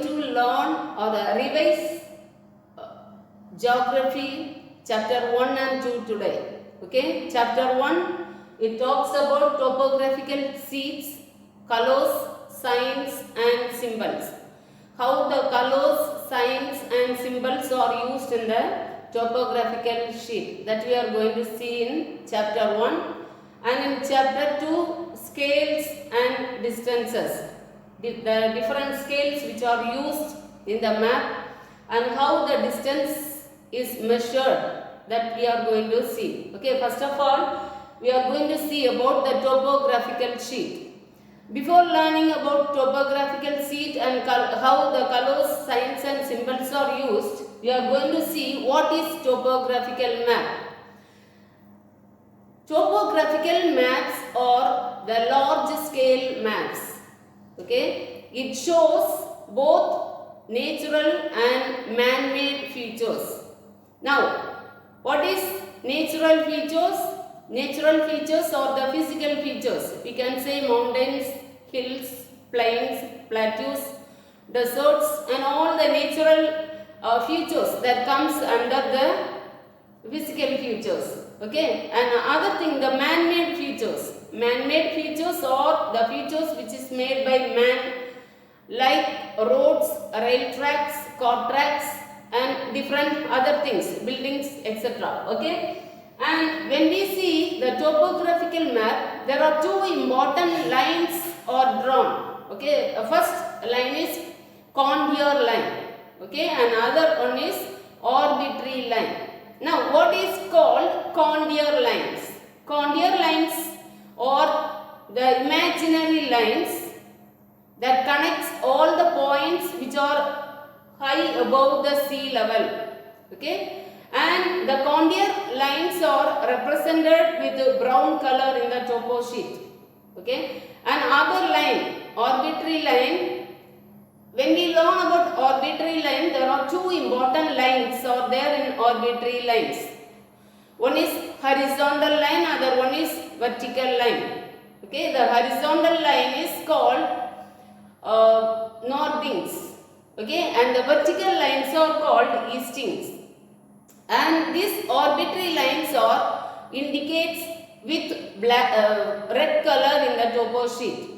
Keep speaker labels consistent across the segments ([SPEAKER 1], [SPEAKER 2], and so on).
[SPEAKER 1] to learn or revise geography chapter 1 and 2 today. Okay, chapter 1, it talks about topographical sheets, colors, signs and symbols. How the colors, signs and symbols are used in the topographical sheet, that we are going to see in chapter 1. And in chapter 2, scales and distances, the different scales which are used in the map and how the distance is measured, that we are going to see. Okay, first of all, we are going to see about the topographical sheet. Before learning about topographical sheet and how the colors, signs and symbols are used, we are going to see what is topographical map. Topographical maps are the large scale maps. Okay, it shows both natural and man-made features. Now, what is natural features? Natural features are the physical features. We can say mountains, hills, plains, plateaus, deserts and all the natural features that comes under the physical features. Okay, and other thing, the man-made features. Man-made features are the features which is made by man, like roads, rail tracks, car tracks and different other things, buildings, etc. Okay, and when we see the topographical map, there are two important lines are drawn. Okay, the first line is contour line. Okay, and other one is arbitrary line. Now, what is called contour lines? Contour lines are the imaginary lines that connects all the points which are high above the sea level. Okay, and the contour lines are represented with brown color in the topo sheet. Okay, and other line, arbitrary line. When we learn about arbitrary line, there are two important lines are there in arbitrary lines. One is horizontal line, other one is vertical line. Okay, the horizontal line is called northings. Okay, and the vertical lines are called eastings. And these arbitrary lines are indicates with black, red color in the topo sheet.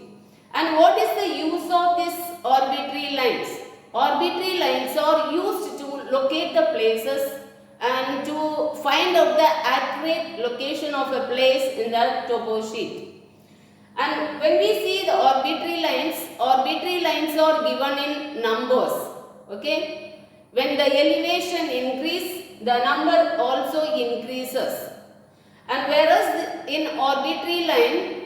[SPEAKER 1] And what is the use of these arbitrary lines? Arbitrary lines are used to locate the places and to find out the accurate location of a place in the topo sheet. And when we see the arbitrary lines are given in numbers. Okay, when the elevation increase, the number also increases. And whereas in arbitrary line,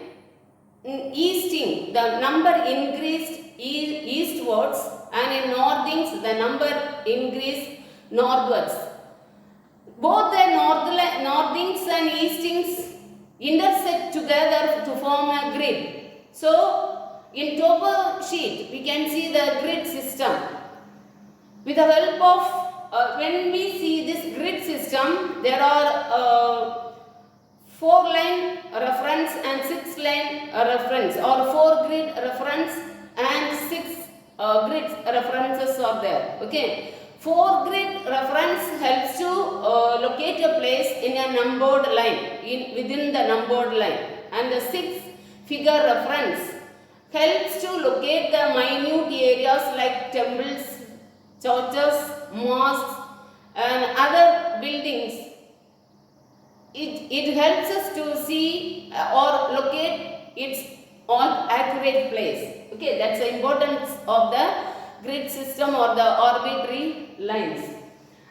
[SPEAKER 1] in easting, the number increased eastwards, and in northings, the number increased northwards. Both the northings and eastings intersect together to form a grid. So, in topo sheet, we can see the grid system. With the help of, when we see this grid system, there are 4-line reference and 6-line reference, or 4 grid reference and 6 grid references are there. Okay, 4 grid reference helps to locate a place in a numbered line, within the numbered line, and the 6 figure reference helps to locate the minute areas like temples, churches, mosques and other buildings. It helps us to see or locate its on accurate place. Okay, that's the importance of the grid system or the arbitrary lines.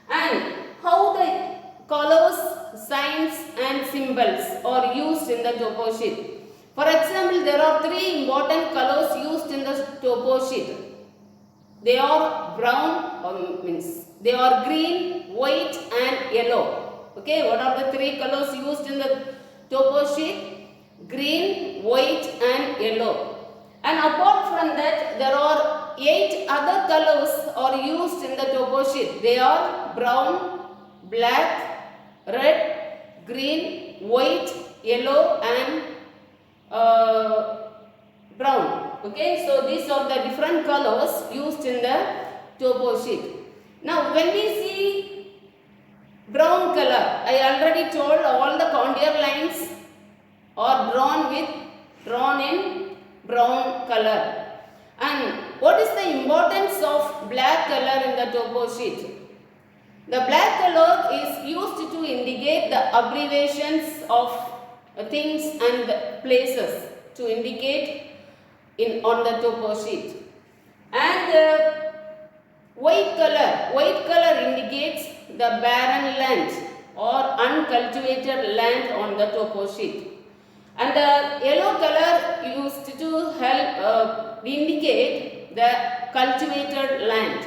[SPEAKER 1] And how the colors, signs and symbols are used in the topo sheet. For example, there are 3 important colors used in the topo sheet. They are brown, they are green, white and yellow. Okay, what are the 3 colors used in the topo sheet? Green, white and yellow. And apart from that, there are 8 other colors are used in the topo sheet. They are brown, black, red, green, white, yellow and brown. Okay, so these are the different colors used in the topo sheet. Now when we see brown color, I already told all the contour lines are drawn in brown color. And what is the importance of black color in the topo sheet? The black color is used to indicate the abbreviations of things and places to indicate on the topo sheet. And white color indicates the barren land or uncultivated land on the topo sheet. And the yellow color used to help indicate the cultivated land.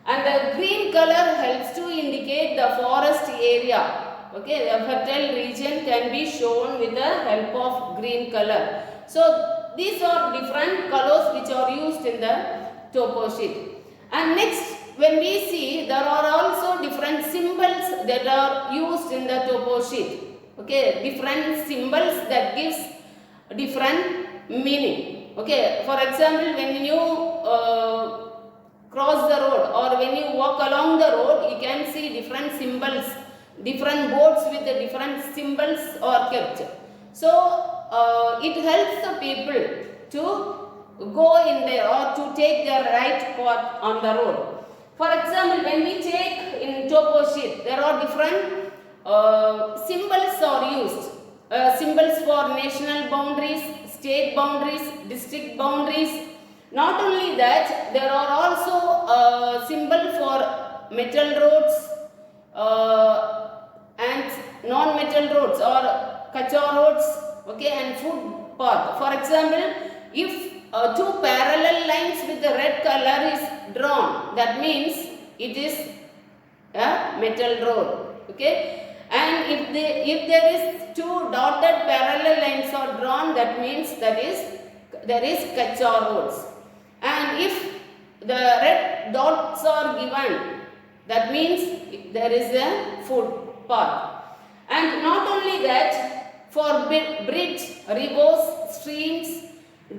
[SPEAKER 1] And the green color helps to indicate the forest area. Okay, the fertile region can be shown with the help of green color. So these are different colors which are used in the topo sheet. And next, when we see, there are also different symbols that are used in the topo sheet. Okay, different symbols that gives different meaning. Okay, for example, when you cross the road or when you walk along the road, you can see different symbols, different boards with the different symbols are kept. So it helps the people to go in there or to take the right path on the road. For example, when we take in topo sheet, there are different symbols are used. Symbols for national boundaries, state boundaries, district boundaries. Not only that, there are also symbols for metal roads and non-metal roads or kacha roads, okay, and footpath. For example, if two parallel lines with the red color is drawn, that means it is a metal road, okay. And if there is two dotted parallel lines are drawn, that means there is kacha roads. And if the red dots are given, that means there is a footpath. And not only that, for bridge, rivers, streams,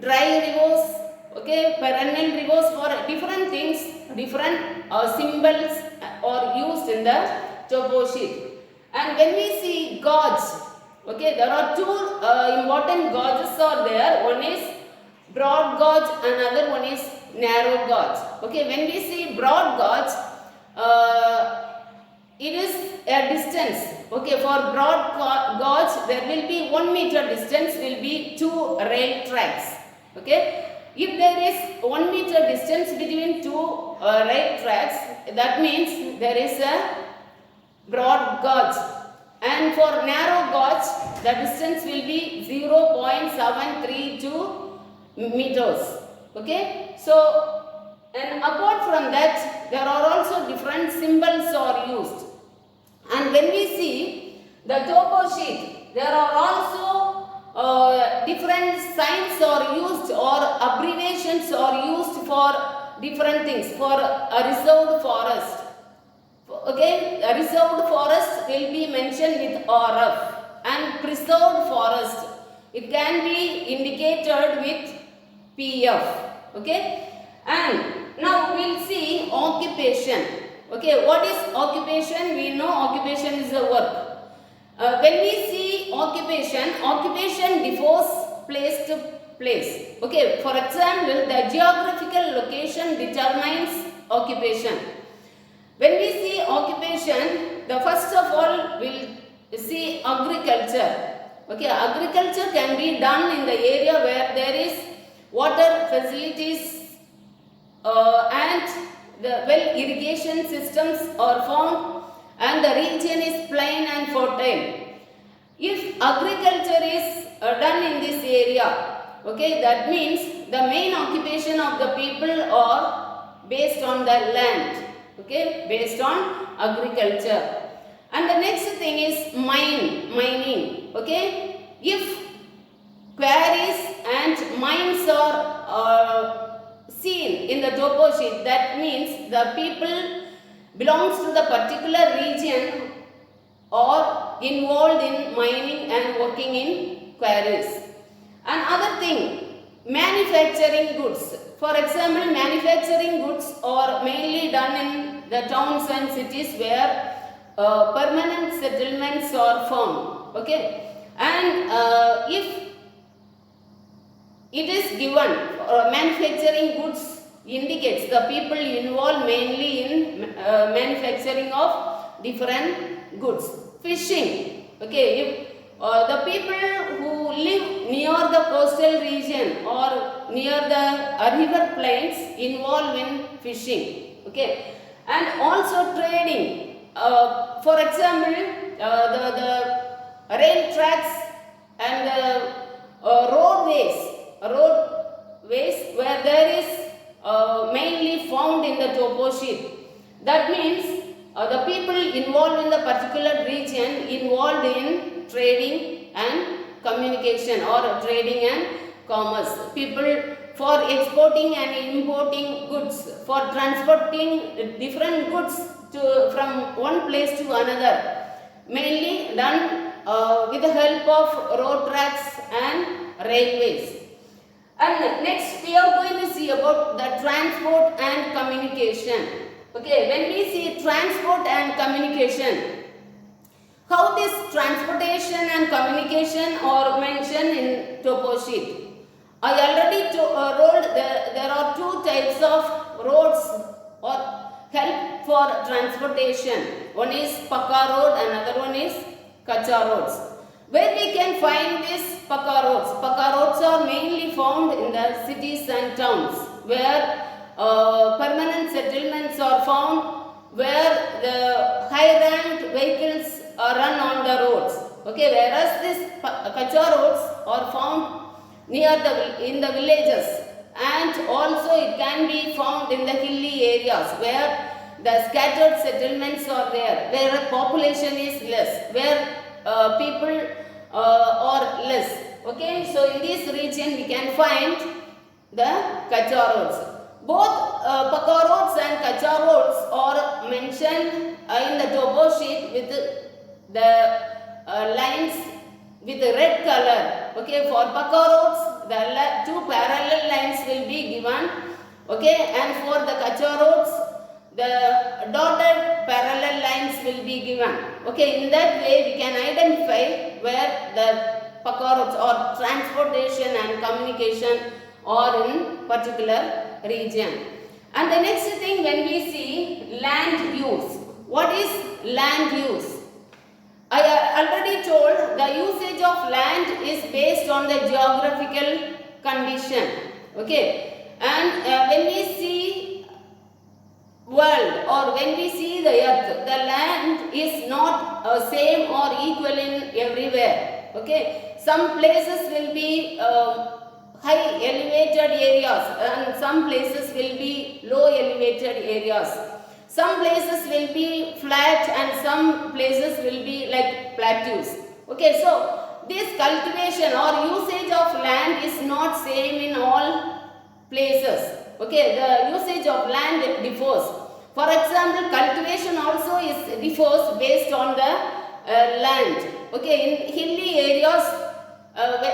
[SPEAKER 1] dry rivers, okay, perennial rivers, for different things, different symbols are used in the topo sheet. And when we see gauge, okay, there are two important gauges are there. One is broad gauge, another one is narrow gauge. Okay, when we see broad gauge, it is a distance. Okay, for broad gauge, there will be 1 meter distance will be 2 rail tracks. Okay, if there is 1 meter distance between 2 rail tracks, that means there is a broad gauge. And for narrow gauge, the distance will be 0.732 meters. Okay, so and apart from that, there are also different symbols are used. And when we see the topo sheet, there are also different signs are used or abbreviations are used for different things. For a reserved forest, okay, a reserved forest will be mentioned with RF, and preserved forest, it can be indicated with PF. Okay, and now we will see occupation. Okay, what is occupation? We know occupation is a work. When we see occupation, occupation differs place to place. Okay, for example, the geographical location determines occupation. When we see occupation, the first of all we'll see agriculture. Okay, agriculture can be done in the area where there is water facilities and the well irrigation systems are found and the region is plain and fertile. If agriculture is done in this area, okay, that means the main occupation of the people are based on the land, okay, based on agriculture. And the next thing is mining, okay. If quarries and mines are seen in the topo sheet, that means the people belongs to the particular region or involved in mining and working in quarries. Another thing, manufacturing goods. For example, manufacturing goods are mainly done in the towns and cities where permanent settlements are found. Okay, and if it is given manufacturing goods indicates the people involved mainly in manufacturing of different goods. Fishing. Okay, if the people who live near the coastal region or near the river plains involved in fishing. Okay, and also trading. For example, the rail tracks and roadways where there is mainly found in the topo sheet. That means the people involved in the particular region involved in trading and communication or trading and commerce. People for exporting and importing goods, for transporting different goods from one place to another, mainly done with the help of road tracks and railways. And next we are going to see about the transport and communication. Okay, when we see transport and communication, how this transportation and communication are mentioned in topo sheet. I already told there are two types of roads or help for transportation. One is Pakka road, another one is Kacha roads. Where we can find these Pakka roads? Pakka roads are mainly found in the cities and towns where permanent settlements are found, where the high-ranked vehicles are run on the roads. Okay, whereas these Kacha roads are found in the villages, and also it can be found in the hilly areas where the scattered settlements are there, where the population is less, where people are less. Okay, so in this region we can find the Kacha roads. Both Pakka roads and Kacha roads are mentioned in the topo sheet with the lines with the red color. Okay, for Pakka roads, the two parallel lines will be given. Okay, and for the Kacha roads, the dotted parallel lines will be given. Okay, in that way we can identify where the Pakka roads or transportation and communication are in particular region. And the next thing, when we see land use. What is land use? I already told the usage of land is based on the geographical condition. Okay, and when we see world or when we see the earth, the land is not same or equal in everywhere. Okay, some places will be high elevated areas and some places will be low elevated areas. Some places will be flat and some places will be like plateaus. Okay, so this cultivation or usage of land is not same in all places. Okay, the usage of land differs. For example, cultivation also differs based on the land. Okay, in hilly areas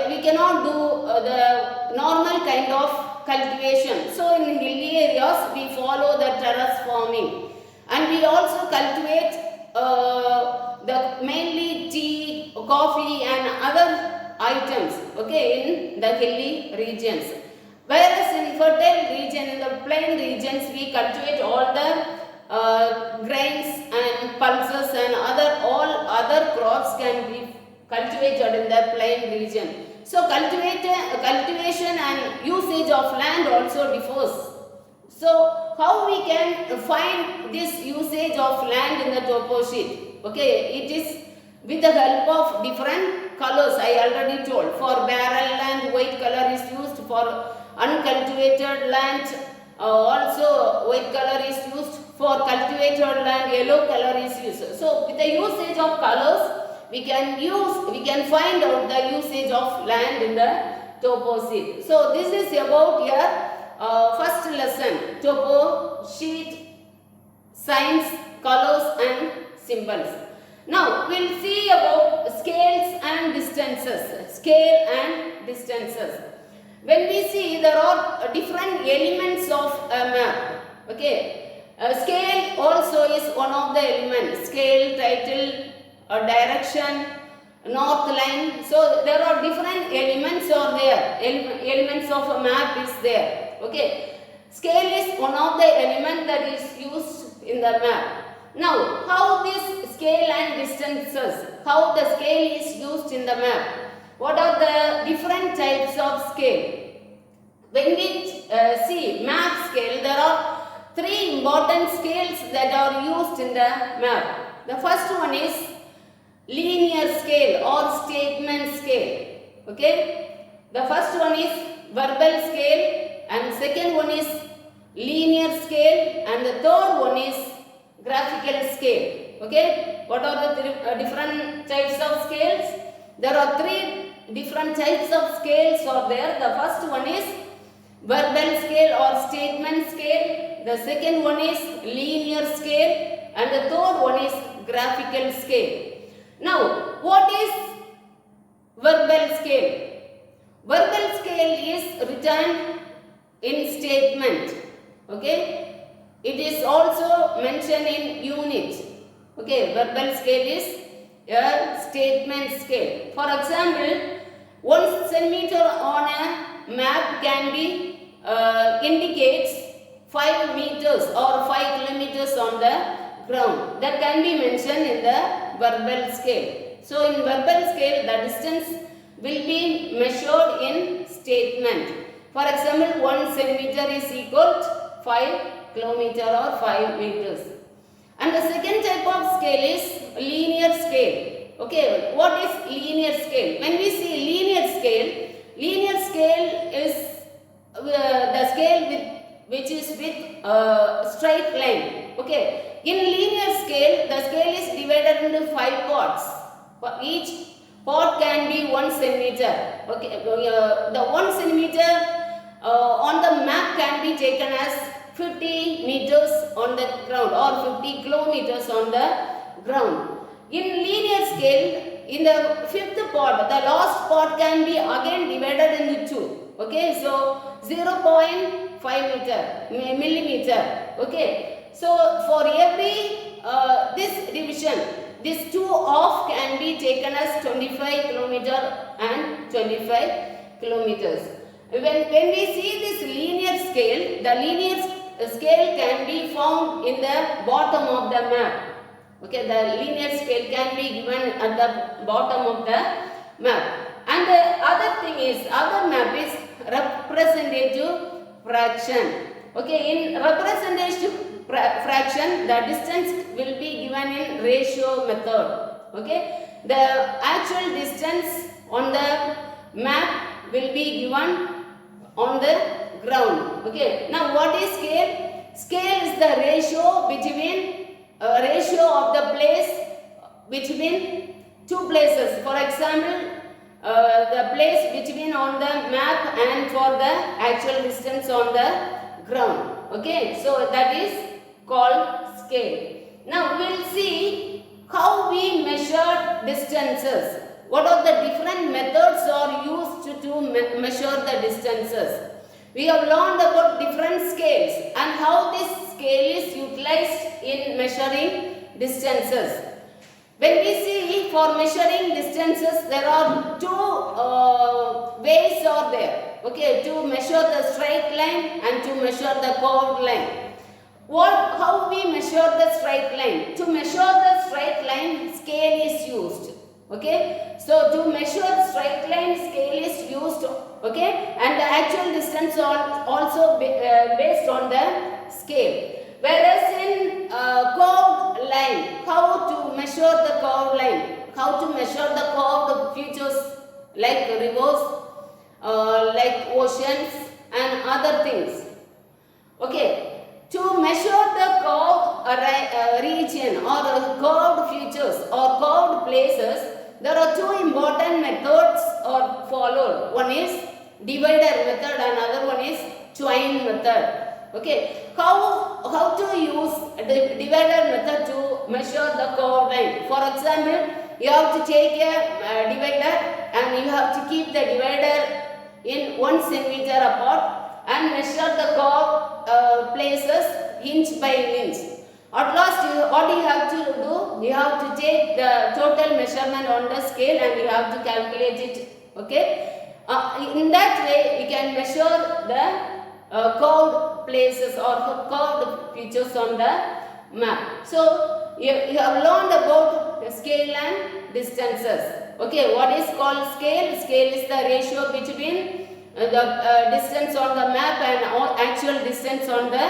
[SPEAKER 1] we cannot do the normal kind of cultivation. So in hilly areas we follow the terrace farming, and we also cultivate the mainly tea, coffee and other items. Okay, in the hilly regions. Whereas in fertile region, in the plain regions, we cultivate all the grains and pulses and all other crops can be cultivated in the plain region. So cultivation and usage of land also differs. So how we can find this usage of land in the topo sheet? Okay, it is with the help of different colors. I already told. For barren land, white color is used. For uncultivated land, also white color is used. For cultivated land, yellow color is used. So with the usage of colors, we can find out the usage of land in the topo sheet. So this is about your first lesson, topo sheet, signs, colors and symbols. Now we will see about scales and distances. Scale and distances. When we see, there are different elements of a map. Okay, scale also is one of the elements. Scale, title, direction, north line. So there are different elements are there. Elements of a map is there. Okay, scale is one of the element that is used in the map. Now, how this scale and distances, how the scale is used in the map? What are the different types of scale? When we see map scale, there are three important scales that are used in the map. The first one is linear scale or statement scale. Okay, the first one is verbal scale, and second one is linear scale, and the third one is graphical scale. Okay, what are the different types of scales? There are three different types of scales are there. The first one is verbal scale or statement scale. The second one is linear scale, and the third one is graphical scale. Now, what is verbal scale? Verbal scale is written in statement. Okay, it is also mentioned in unit. Okay, verbal scale is a statement scale. For example, 1 centimeter on a map can be indicates 5 meters or 5 kilometers on the ground. That can be mentioned in the verbal scale. So in verbal scale, the distance will be measured in statement. For example, 1 centimeter is equal to 5 kilometer or 5 meters. And the second type of scale is linear scale. Okay, what is linear scale? When we see linear scale is the scale which is with straight line. Okay, in linear scale, the scale is divided into 5 parts. For each part can be 1 centimeter. Okay, the 1 centimeter on the map can be taken as 50 meters on the ground or 50 kilometers on the ground. In linear scale, in the fifth part, the last part can be again divided into 2. Okay, so 0.5 millimeter. Okay, so for every this division, this 2 off can be taken as 25 kilometer and 25 kilometers. When we see this linear scale, the linear scale can be found in the bottom of the map. Okay, the linear scale can be given at the bottom of the map. And the other thing is, other map is representative fraction. Okay, in representative fraction, the distance will be given in ratio method. Okay, the actual distance on the map will be given on the ground. Okay, now what is scale? Scale is the ratio between ratio of the place between two places. For example, the place between on the map and for the actual distance on the ground. Okay, so that is called scale. Now we will see how we measure distances. What are the different methods are used to measure the distances? We have learned about different scales and how this scale is utilized in measuring distances. When we see for measuring distances, there are two ways are there. Okay, to measure the straight line and to measure the curved line. How we measure the straight line? To measure the straight line, scale is used. Okay, so to measure straight line, scale is used. Okay, and the actual distance also based on the scale. Whereas in curved line, how to measure the curved line? How to measure the curved features like rivers, like oceans and other things. Okay, to measure the curved region or curved features or curved places, there are two important methods are followed. One is divider method and another one is join method. Okay, how to use the divider method to measure the curved line? For example, you have to take a divider and you have to keep the divider in 1 centimeter apart and measure the curve places inch by inch. At last, what you have to do? You have to take the total measurement on the scale and you have to calculate it. Okay? In that way, you can measure the curved places or curved features on the map. So, you have learned about the scale and distances. Okay, what is called scale? Scale is the ratio between the distance on the map and actual distance on the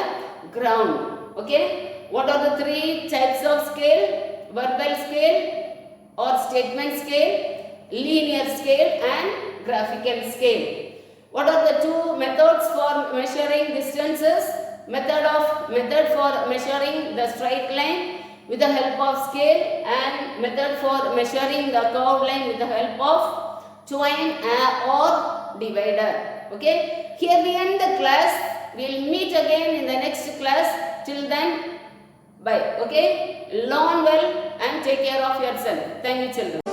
[SPEAKER 1] ground. Okay, what are the three types of scale? Verbal scale or statement scale, linear scale and graphical scale. What are the two methods for measuring distances? Method for measuring the straight line with the help of scale and method for measuring the curved line with the help of twine or divider. Okay, here we end the class. We will meet again in the next class. Till then, bye. Okay, learn well and take care of yourself. Thank you, children.